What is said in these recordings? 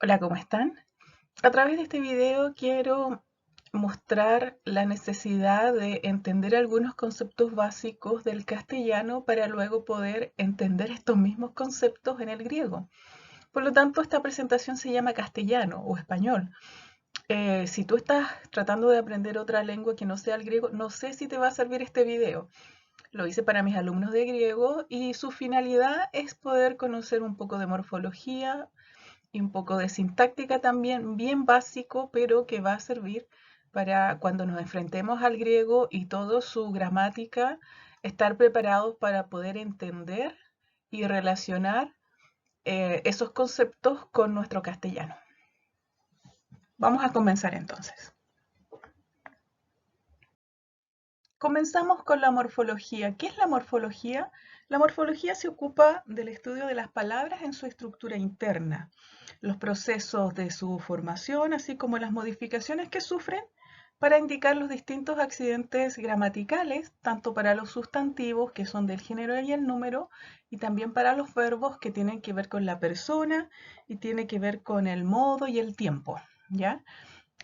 Hola, ¿cómo están? A través de este video quiero mostrar la necesidad de entender algunos conceptos básicos del castellano para luego poder entender estos mismos conceptos en el griego. Por lo tanto, esta presentación se llama castellano o español. Si tú estás tratando de aprender otra lengua que no sea el griego, no sé si te va a servir este video. Lo hice para mis alumnos de griego y su finalidad es poder conocer un poco de morfología, y un poco de sintáctica también, bien básico, pero que va a servir para cuando nos enfrentemos al griego y toda su gramática, estar preparados para poder entender y relacionar esos conceptos con nuestro castellano. Vamos a comenzar entonces. Comenzamos con la morfología. ¿Qué es la morfología? La morfología se ocupa del estudio de las palabras en su estructura interna, los procesos de su formación, así como las modificaciones que sufren para indicar los distintos accidentes gramaticales, tanto para los sustantivos, que son del género y el número, y también para los verbos, que tienen que ver con la persona y tiene que ver con el modo y el tiempo, ¿ya?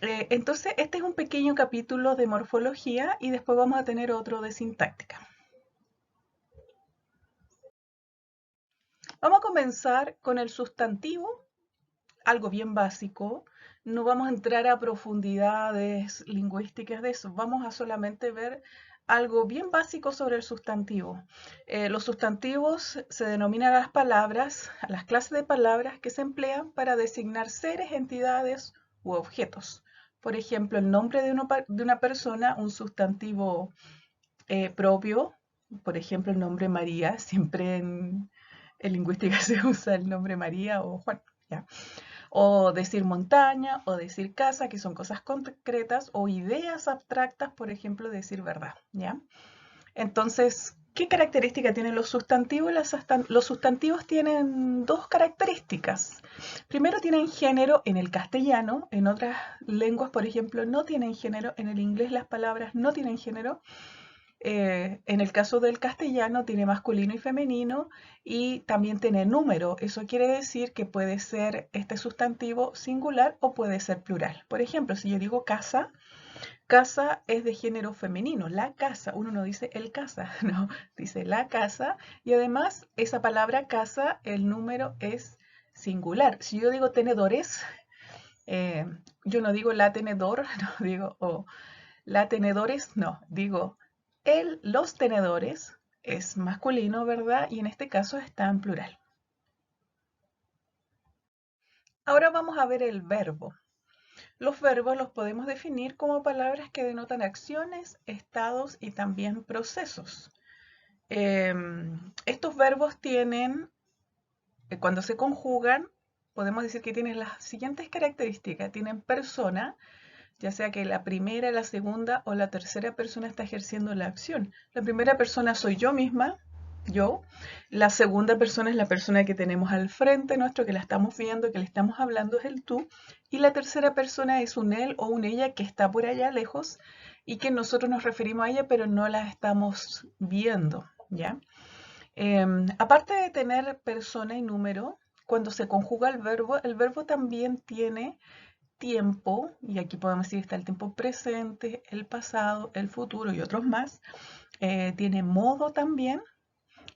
Entonces, este es un pequeño capítulo de morfología y después vamos a tener otro de sintáctica. Vamos a comenzar con el sustantivo, algo bien básico. No vamos a entrar a profundidades lingüísticas de eso, vamos a solamente ver algo bien básico sobre el sustantivo. Los sustantivos se denominan a las palabras, a las clases de palabras que se emplean para designar seres, entidades u objetos. Por ejemplo, el nombre de una persona, un sustantivo propio, por ejemplo, el nombre María, siempre en lingüística se usa el nombre María o Juan, ¿ya? O decir montaña, o decir casa, que son cosas concretas, o ideas abstractas, por ejemplo, decir verdad, ¿ya? Entonces, ¿qué característica tienen los sustantivos? Los sustantivos tienen dos características. Primero, tienen género en el castellano, en otras lenguas, por ejemplo, no tienen género, en el inglés las palabras no tienen género. En el caso del castellano tiene masculino y femenino y también tiene número. Eso quiere decir que puede ser este sustantivo singular o puede ser plural. Por ejemplo, si yo digo casa, casa es de género femenino, la casa. Uno no dice el casa, no, dice la casa. Y además, esa palabra casa, el número es singular. Si yo digo tenedores, eh, yo no digo la tenedor, no digo la tenedores, no, digo los tenedores es masculino, ¿verdad? Y en este caso está en plural. Ahora vamos a ver el verbo. Los verbos los podemos definir como palabras que denotan acciones, estados y también procesos. Estos verbos tienen, cuando se conjugan, podemos decir que tienen las siguientes características. Tienen persona, ya sea que la primera, la segunda o la tercera persona está ejerciendo la acción. La primera persona soy yo misma, yo. La segunda persona es la persona que tenemos al frente nuestro, que la estamos viendo, que le estamos hablando, es el tú. Y la tercera persona es un él o un ella que está por allá lejos y que nosotros nos referimos a ella, pero no la estamos viendo, ¿ya? Aparte de tener persona y número, cuando se conjuga el verbo también tiene tiempo, y aquí podemos decir está el tiempo presente, el pasado, el futuro y otros más. Tiene modo también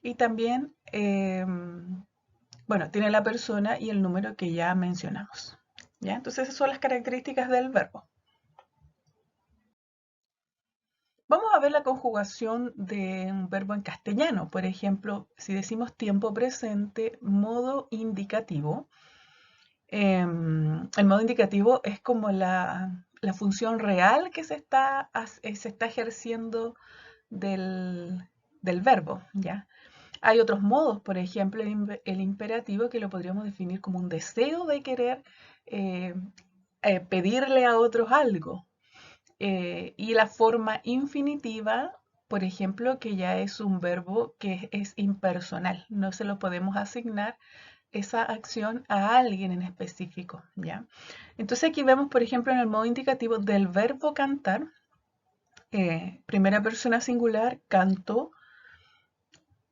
y también, bueno, tiene la persona y el número que ya mencionamos. ¿Ya? Entonces esas son las características del verbo. Vamos a ver la conjugación de un verbo en castellano. Por ejemplo, si decimos tiempo presente, modo indicativo. El modo indicativo es como la función real que se está ejerciendo del verbo, ¿ya? Hay otros modos, por ejemplo, el imperativo que lo podríamos definir como un deseo de querer eh, pedirle a otros algo. Y la forma infinitiva, por ejemplo, que ya es un verbo que es impersonal, no se lo podemos asignar esa acción a alguien en específico, ¿ya? Entonces aquí vemos, por ejemplo, en el modo indicativo del verbo cantar, primera persona singular, canto,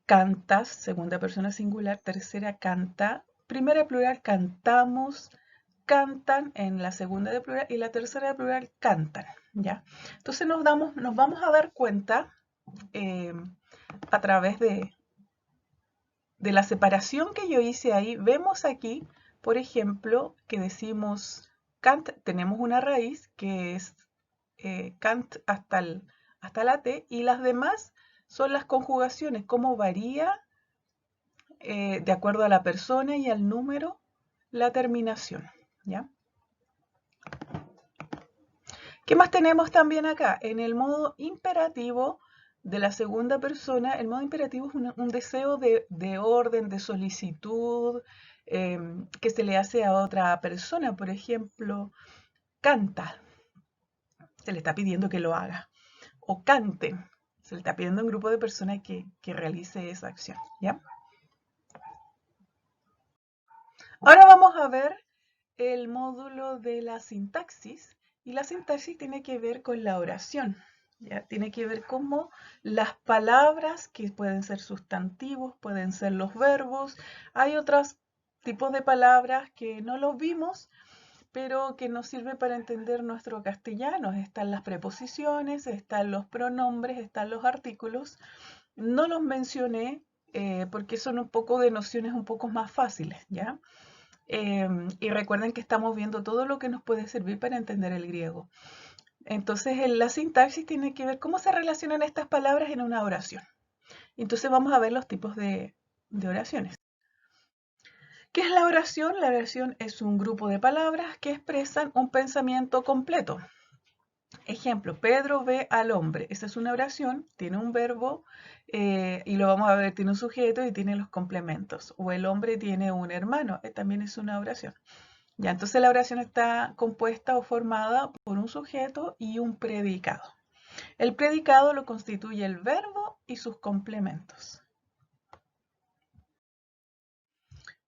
cantas, segunda persona singular, tercera canta, primera plural, cantamos, cantan en la segunda de plural y la tercera de plural cantan, ¿ya? Entonces nos vamos a dar cuenta a través de la separación que yo hice ahí. Vemos aquí, por ejemplo, que decimos cant, tenemos una raíz que es cant hasta la T, y las demás son las conjugaciones, cómo varía de acuerdo a la persona y al número la terminación, ¿ya? ¿Qué más tenemos también acá? En el modo imperativo de la segunda persona, el modo imperativo es un deseo de orden, de solicitud, que se le hace a otra persona. Por ejemplo, canta, se le está pidiendo que lo haga. O canten, se le está pidiendo a un grupo de personas que realice esa acción, ¿ya? Ahora vamos a ver el módulo de la sintaxis, y la sintaxis tiene que ver con la oración, ¿ya? Tiene que ver cómo las palabras, que pueden ser sustantivos, pueden ser los verbos, hay otros tipos de palabras que no los vimos, pero que nos sirve para entender nuestro castellano. Están las preposiciones, están los pronombres, están los artículos. No los mencioné porque son un poco de nociones un poco más fáciles, ¿ya? Y recuerden que estamos viendo todo lo que nos puede servir para entender el griego. Entonces, la sintaxis tiene que ver cómo se relacionan estas palabras en una oración. Entonces vamos a ver los tipos de oraciones. ¿Qué es la oración? La oración es un grupo de palabras que expresan un pensamiento completo. Ejemplo, Pedro ve al hombre. Esa es una oración, tiene un verbo y lo vamos a ver, tiene un sujeto y tiene los complementos. O el hombre tiene un hermano, también es una oración. Ya, entonces la oración está compuesta o formada por un sujeto y un predicado. El predicado lo constituye el verbo y sus complementos.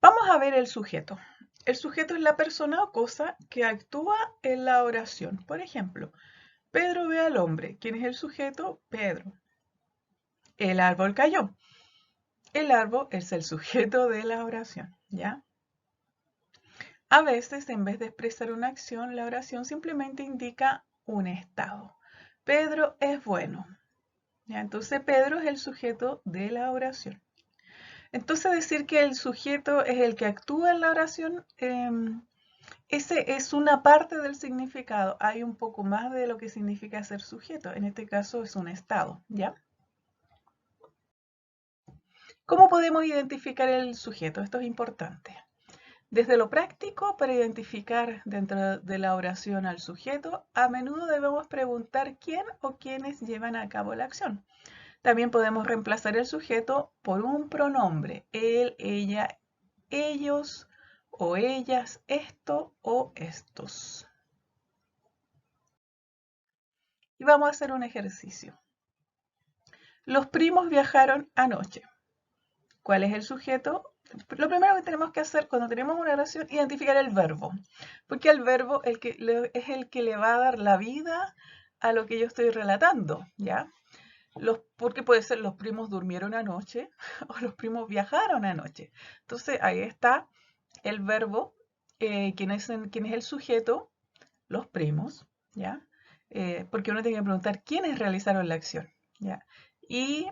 Vamos a ver el sujeto. El sujeto es la persona o cosa que actúa en la oración. Por ejemplo, Pedro ve al hombre. ¿Quién es el sujeto? Pedro. El árbol cayó. El árbol es el sujeto de la oración, ¿ya? A veces, en vez de expresar una acción, la oración simplemente indica un estado. Pedro es bueno. ¿Ya? Entonces, Pedro es el sujeto de la oración. Entonces, decir que el sujeto es el que actúa en la oración, ese es una parte del significado. Hay un poco más de lo que significa ser sujeto. En este caso es un estado, ¿ya? ¿Cómo podemos identificar el sujeto? Esto es importante. Desde lo práctico, para identificar dentro de la oración al sujeto, a menudo debemos preguntar quién o quiénes llevan a cabo la acción. También podemos reemplazar el sujeto por un pronombre, él, ella, ellos o ellas, esto o estos. Y vamos a hacer un ejercicio. Los primos viajaron anoche. ¿Cuál es el sujeto? Lo primero que tenemos que hacer cuando tenemos una oración es identificar el verbo, porque el verbo es el que le va a dar la vida a lo que yo estoy relatando, ¿ya? Porque puede ser los primos durmieron anoche o los primos viajaron anoche. Entonces ahí está el verbo, ¿quién es el sujeto? Los primos, ¿ya? Porque uno tiene que preguntar quiénes realizaron la acción, ¿ya? Y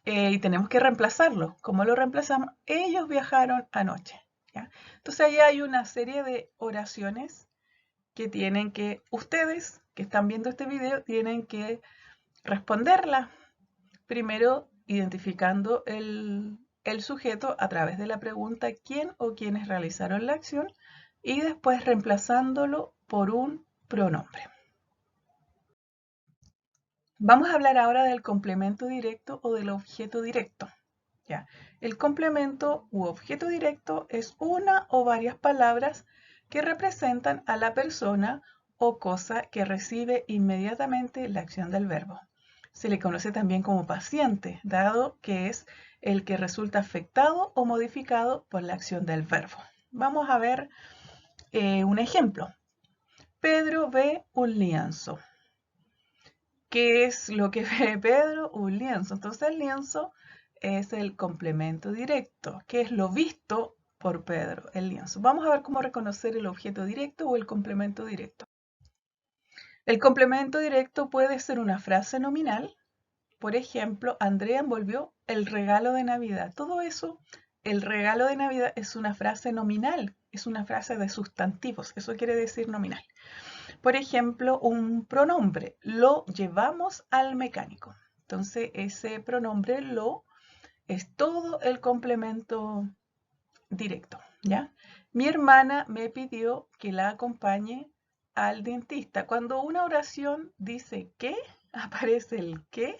tenemos que reemplazarlo. ¿Cómo lo reemplazamos? Ellos viajaron anoche, ¿ya? Entonces ahí hay una serie de oraciones que ustedes que están viendo este video, tienen que responderla. Primero, identificando el sujeto a través de la pregunta quién o quiénes realizaron la acción y después reemplazándolo por un pronombre. Vamos a hablar ahora del complemento directo o del objeto directo. ¿Ya? El complemento u objeto directo es una o varias palabras que representan a la persona o cosa que recibe inmediatamente la acción del verbo. Se le conoce también como paciente, dado que es el que resulta afectado o modificado por la acción del verbo. Vamos a ver un ejemplo. Pedro ve un lienzo. ¿Qué es lo que ve Pedro? Un lienzo. Entonces el lienzo es el complemento directo, que es lo visto por Pedro el lienzo. Vamos a ver cómo reconocer el objeto directo o el complemento directo. El complemento directo puede ser una frase nominal. Por ejemplo, Andrea envolvió el regalo de Navidad. Todo eso, el regalo de Navidad es una frase nominal, es una frase de sustantivos, eso quiere decir nominal. Por ejemplo, un pronombre, lo llevamos al mecánico. Entonces, ese pronombre lo es todo el complemento directo, ¿ya? Mi hermana me pidió que la acompañe al dentista. Cuando una oración dice que, aparece el que,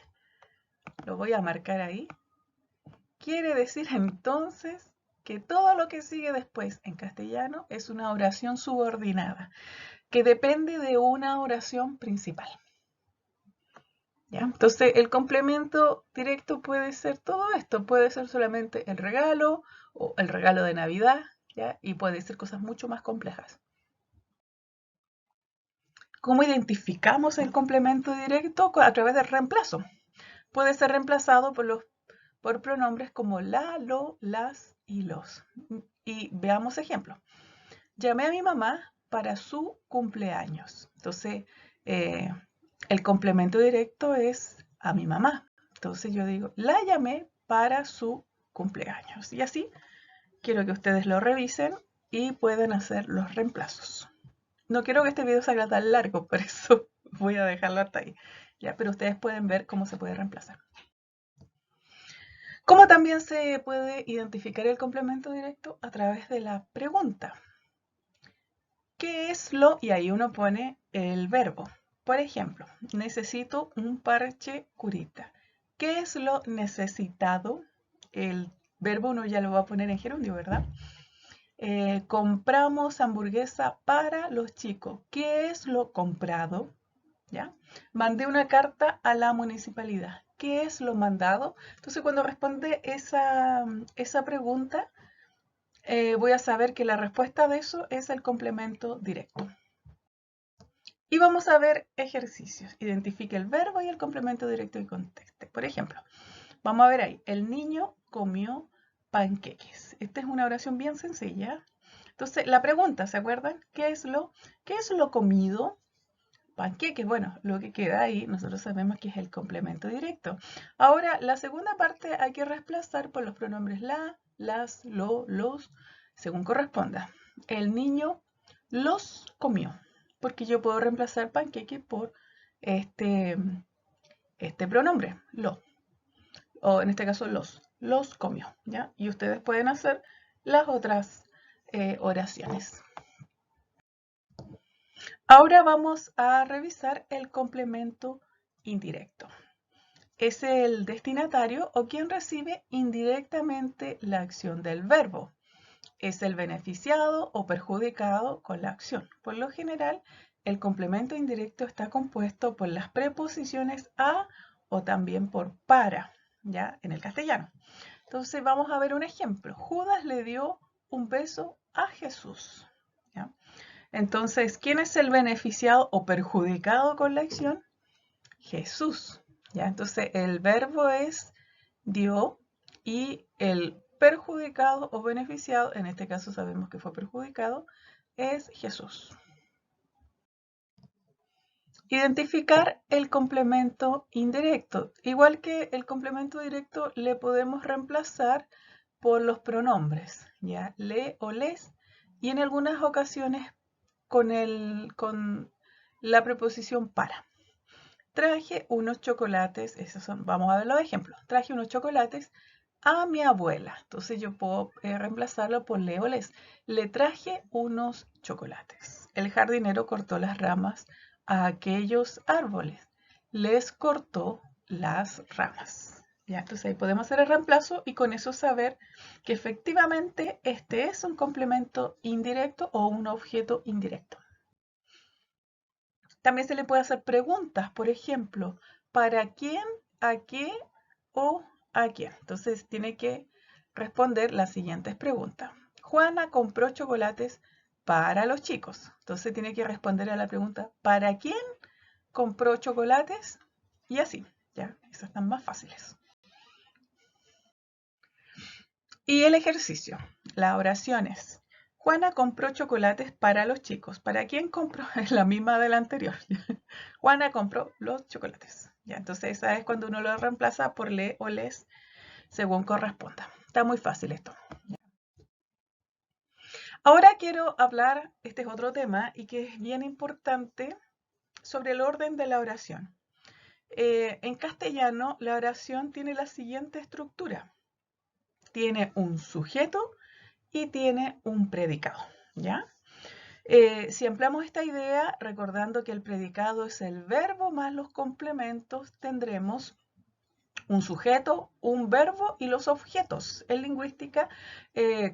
lo voy a marcar ahí. Quiere decir entonces que todo lo que sigue después en castellano es una oración subordinada, que depende de una oración principal. ¿Ya? Entonces, el complemento directo puede ser todo esto, puede ser solamente el regalo o el regalo de Navidad, ¿ya? Y puede ser cosas mucho más complejas. ¿Cómo identificamos el complemento directo? A través del reemplazo. Puede ser reemplazado por pronombres como la, lo, las y los. Y veamos ejemplos. Llamé a mi mamá para su cumpleaños. Entonces, el complemento directo es a mi mamá. Entonces yo digo, la llamé para su cumpleaños. Y así quiero que ustedes lo revisen y puedan hacer los reemplazos. No quiero que este video salga tan largo, por eso voy a dejarlo hasta ahí. ¿Ya? Pero ustedes pueden ver cómo se puede reemplazar. ¿Cómo también se puede identificar el complemento directo? A través de la pregunta. ¿Qué es lo? Y ahí uno pone el verbo. Por ejemplo, necesito un parche curita. ¿Qué es lo necesitado? El verbo uno ya lo va a poner en gerundio, ¿verdad? Compramos hamburguesa para los chicos. ¿Qué es lo comprado? ¿Ya? Mandé una carta a la municipalidad. ¿Qué es lo mandado? Entonces, cuando responde esa pregunta, voy a saber que la respuesta de eso es el complemento directo. Y vamos a ver ejercicios. Identifique el verbo y el complemento directo y conteste. Por ejemplo, vamos a ver ahí. El niño comió panqueques. Esta es una oración bien sencilla. Entonces, la pregunta, ¿se acuerdan? ¿Qué es lo comido? Panqueques. Bueno, lo que queda ahí, nosotros sabemos que es el complemento directo. Ahora, la segunda parte hay que reemplazar por los pronombres la, las, lo, los, según corresponda. El niño los comió, porque yo puedo reemplazar panqueque por este pronombre, lo, o en este caso los comió, ¿ya? Y ustedes pueden hacer las otras oraciones. Ahora vamos a revisar el complemento indirecto. Es el destinatario o quien recibe indirectamente la acción del verbo. Es el beneficiado o perjudicado con la acción. Por lo general, el complemento indirecto está compuesto por las preposiciones a o también por para, ¿ya? En el castellano. Entonces vamos a ver un ejemplo. Judas le dio un beso a Jesús, ¿ya? Entonces, ¿quién es el beneficiado o perjudicado con la acción? Jesús, ¿ya? Entonces, el verbo es dio y el perjudicado o beneficiado, en este caso sabemos que fue perjudicado, es Jesús. Identificar el complemento indirecto. Igual que el complemento directo, le podemos reemplazar por los pronombres, ¿ya? Le o les, y en algunas ocasiones con la preposición para. Traje unos chocolates, vamos a ver los ejemplos. Traje unos chocolates a mi abuela. Entonces yo puedo reemplazarlo por le o les. Le traje unos chocolates. El jardinero cortó las ramas a aquellos árboles. Les cortó las ramas. ¿Ya? Entonces ahí podemos hacer el reemplazo y con eso saber que efectivamente este es un complemento indirecto o un objeto indirecto. También se le puede hacer preguntas, por ejemplo, ¿para quién, a qué o a quién? Entonces tiene que responder las siguientes preguntas. Juana compró chocolates para los chicos. Entonces tiene que responder a la pregunta, ¿para quién compró chocolates? Y así, ya, esas están más fáciles. Y el ejercicio. Las oraciones. Juana compró chocolates para los chicos. ¿Para quién compró? Es la misma de la anterior. Juana compró los chocolates. Ya, entonces esa es cuando uno lo reemplaza por le o les según corresponda. Está muy fácil esto. Ahora quiero hablar, este es otro tema y que es bien importante, sobre el orden de la oración. En castellano, la oración tiene la siguiente estructura. Tiene un sujeto y tiene un predicado, ¿ya? Si ampliamos esta idea, recordando que el predicado es el verbo más los complementos, tendremos un sujeto, un verbo y los objetos. En lingüística,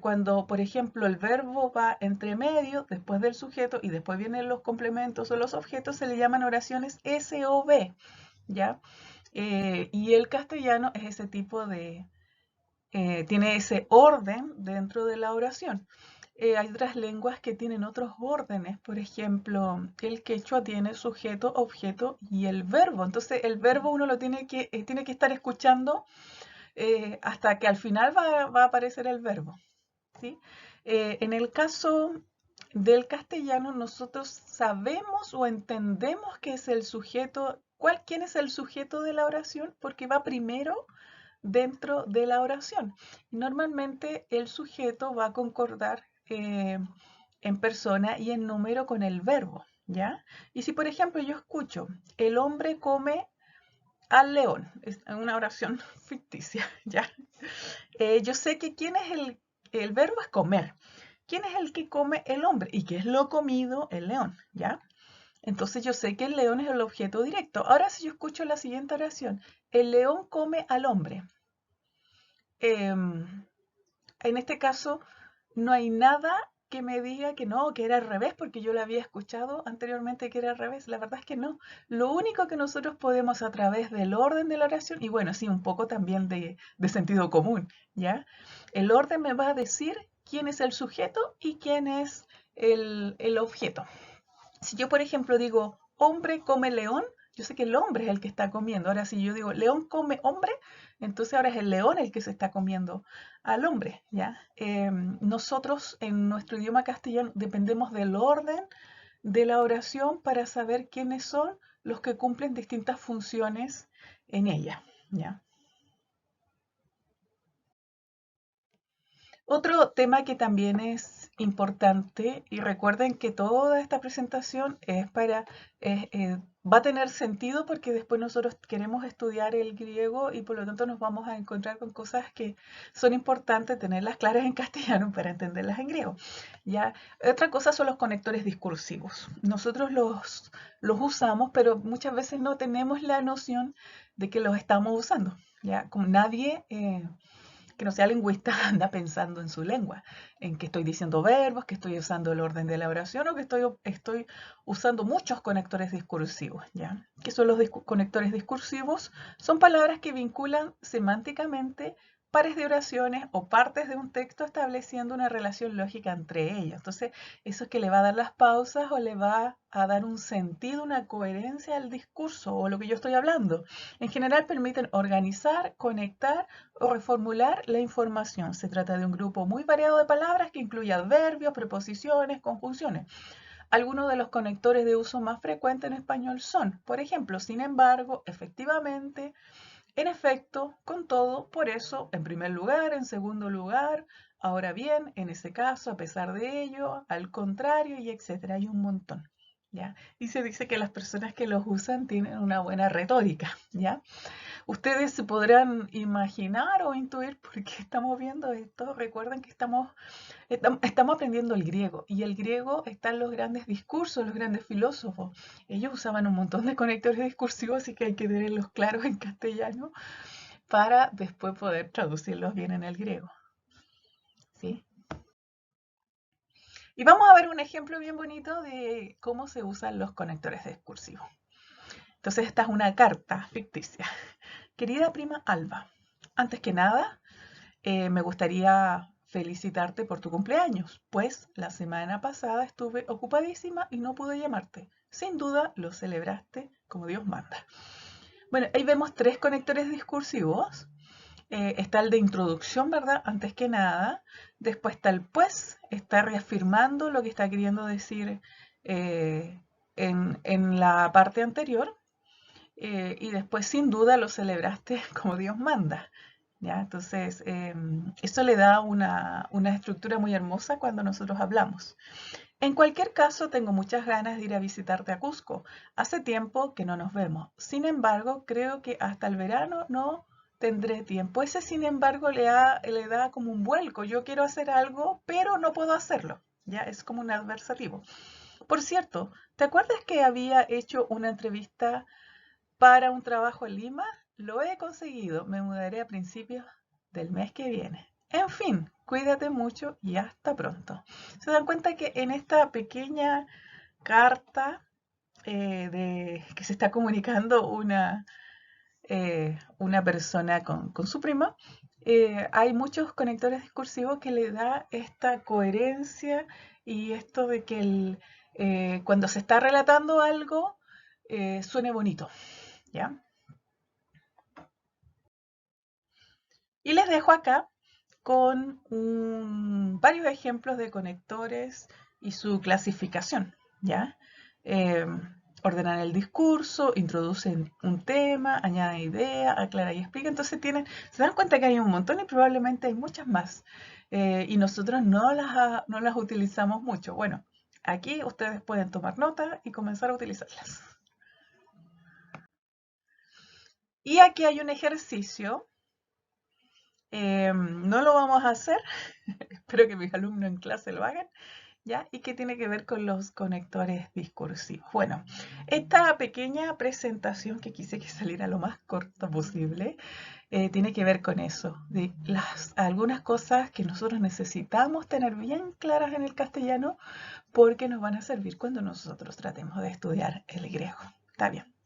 cuando, por ejemplo, el verbo va entre medio, después del sujeto, y después vienen los complementos o los objetos, se le llaman oraciones SOV, ¿ya? Y el castellano es ese tipo de, tiene ese orden dentro de la oración. Hay otras lenguas que tienen otros órdenes, por ejemplo, el quechua tiene sujeto, objeto y el verbo. Entonces el verbo uno lo tiene que estar escuchando hasta que al final va a aparecer el verbo, ¿sí? En el caso del castellano, nosotros sabemos o entendemos que es el sujeto, quién es el sujeto de la oración, porque va primero dentro de la oración. Normalmente el sujeto va a concordar en persona y en número con el verbo, ¿ya? Y si por ejemplo yo escucho, el hombre come al león, es una oración ficticia, ¿ya? Yo sé que quién es el verbo es comer. ¿Quién es el que come el hombre? ¿Y qué es lo comido el león? ¿Ya? Entonces yo sé que el león es el objeto directo. Ahora si yo escucho la siguiente oración, el león come al hombre. En este caso no hay nada que me diga que no, que era al revés, porque yo lo había escuchado anteriormente que era al revés. La verdad es que no. Lo único que nosotros podemos a través del orden de la oración, y bueno, sí, un poco también de sentido común, ¿ya? El orden me va a decir quién es el sujeto y quién es el objeto. Si yo, por ejemplo, digo hombre come león, yo sé que el hombre es el que está comiendo. Ahora, si yo digo león come hombre, entonces ahora es el león el que se está comiendo al hombre, ¿ya? Nosotros en nuestro idioma castellano dependemos del orden de la oración para saber quiénes son los que cumplen distintas funciones en ella, ¿ya? Otro tema que también es importante, y recuerden que toda esta presentación es va a tener sentido porque después nosotros queremos estudiar el griego y por lo tanto nos vamos a encontrar con cosas que son importantes tenerlas claras en castellano para entenderlas en griego. ¿Ya? Otra cosa son los conectores discursivos. Nosotros los usamos, pero muchas veces no tenemos la noción de que los estamos usando. ¿Ya? Como nadie que no sea lingüista anda pensando en su lengua, en que estoy diciendo verbos, que estoy usando el orden de la oración o que estoy usando muchos conectores discursivos, ¿ya? ¿Qué son los conectores discursivos? Son palabras que vinculan semánticamente pares de oraciones o partes de un texto estableciendo una relación lógica entre ellas. Entonces, eso es que le va a dar las pausas o le va a dar un sentido, una coherencia al discurso o lo que yo estoy hablando. En general permiten organizar, conectar o reformular la información. Se trata de un grupo muy variado de palabras que incluye adverbios, preposiciones, conjunciones. Algunos de los conectores de uso más frecuente en español son, por ejemplo, sin embargo, efectivamente, en efecto, con todo, por eso, en primer lugar, en segundo lugar, ahora bien, en ese caso, a pesar de ello, al contrario, y etcétera. Hay un montón, ¿ya? Y se dice que las personas que los usan tienen una buena retórica, ¿ya? Ustedes se podrán imaginar o intuir por qué estamos viendo esto. Recuerden que estamos aprendiendo el griego y el griego está en los grandes discursos, los grandes filósofos. Ellos usaban un montón de conectores discursivos, así que hay que tenerlos claros en castellano para después poder traducirlos bien en el griego. ¿Sí? Y vamos a ver un ejemplo bien bonito de cómo se usan los conectores discursivos. Entonces esta es una carta ficticia. Querida prima Alba, antes que nada, me gustaría felicitarte por tu cumpleaños, pues la semana pasada estuve ocupadísima y no pude llamarte. Sin duda lo celebraste como Dios manda. Bueno, ahí vemos tres conectores discursivos está el de introducción, ¿verdad? Antes que nada. Después está el pues, está reafirmando lo que está queriendo decir en la parte anterior. Y después, sin duda, lo celebraste como Dios manda. ¿Ya? Entonces, eso le da una estructura muy hermosa cuando nosotros hablamos. En cualquier caso, tengo muchas ganas de ir a visitarte a Cusco. Hace tiempo que no nos vemos. Sin embargo, creo que hasta el verano no tendré tiempo. Ese, sin embargo, le da como un vuelco. Yo quiero hacer algo, pero no puedo hacerlo. Ya es como un adversativo. Por cierto, ¿te acuerdas que había hecho una entrevista para un trabajo en Lima? Lo he conseguido. Me mudaré a principios del mes que viene. En fin, cuídate mucho y hasta pronto. Se dan cuenta que en esta pequeña carta que se está comunicando una persona con su prima, hay muchos conectores discursivos que le da esta coherencia y esto de que cuando se está relatando algo suene bonito. ¿Ya? Y les dejo acá con varios ejemplos de conectores y su clasificación, ¿ya? Eh, ordenan el discurso, introducen un tema, añaden idea, aclara y explica. Entonces se dan cuenta que hay un montón y probablemente hay muchas más. Y nosotros no las utilizamos mucho. Bueno, aquí ustedes pueden tomar nota y comenzar a utilizarlas. Y aquí hay un ejercicio. No lo vamos a hacer, espero que mis alumnos en clase lo hagan, ¿ya? Y que tiene que ver con los conectores discursivos. Bueno, esta pequeña presentación que quise que saliera lo más corta posible, tiene que ver con eso, de algunas cosas que nosotros necesitamos tener bien claras en el castellano porque nos van a servir cuando nosotros tratemos de estudiar el griego. ¿Está bien?